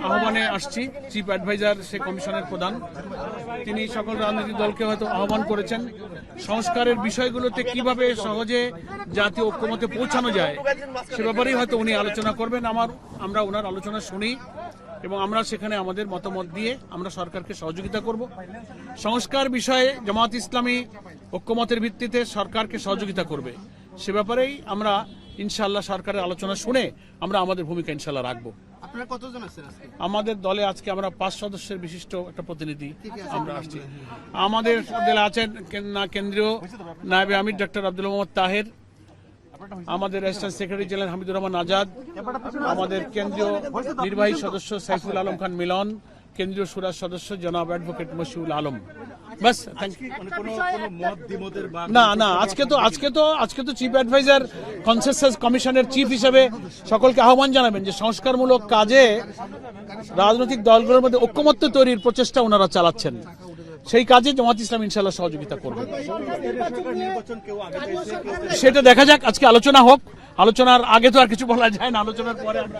আহ্বানে আসছি। Chief adviser সে কমিশনের প্রধান, তিনি সকল রাজনৈতিক দলকে হয়তো আহ্বান করেছেন সংস্কারের বিষয়গুলোতে কিভাবে সহজে জাতীয় ঐক্যমতে পৌঁছানো যায় সে ব্যাপারেই হয়তো উনি আলোচনা করবেন। আমরা ওনার আলোচনা শুনি এবং আমরা সেখানে আমাদের মতামত দিয়ে আমরা সরকারকে সহযোগিতা করব। সংস্কার বিষয়ে জামায়াত ইসলামী ঐক্যমতের ভিত্তিতে সরকারকে সহযোগিতা করবে, সে ব্যাপারেই আমরা ইনশাআল্লাহ সরকারের আলোচনা শুনে আমরা আমাদের ভূমিকা ইনশাআল্লাহ রাখবো। আপনারা কতজন আছেন আজকে? আমাদের দলে আজকে আমরা 5 সদস্যের বিশিষ্ট একটা প্রতিনিধি আমরা আসছি। আমাদের দলে আছেন কেন্দ্রীয় নায়েবে আমির ডক্টর আব্দুল মোহাম্মদ তাহের, আমাদের assistant secretary general Hamidur Rahman Azad, আমাদের কেন্দ্রীয় নির্বাহী সদস্য সাইফুল আলম খান মিলন, কেন্দ্রীয় সুরাজ সদস্য জনাব অ্যাডভোকেট মশিউল আলম। বাস, না আজকে তো চিফ অ্যাডভাইজার কনসেনসাস কমিশনের চিফ হিসেবে সকলকে আহ্বান জানাবেন যে সংস্কারমূলক কাজে রাজনৈতিক দলগুলোর মধ্যে ঐক্যমত্য তৈরির প্রচেষ্টা ওনারা চালাচ্ছেন, সেই কাজে জামায়াত ইসলাম ইনশাআল্লাহ সহযোগিতা করবে। সেটা দেখা যাক, আজকে আলোচনা হোক, আলোচনার আগে তো আর কিছু বলা যায় না, আলোচনার পরে আমরা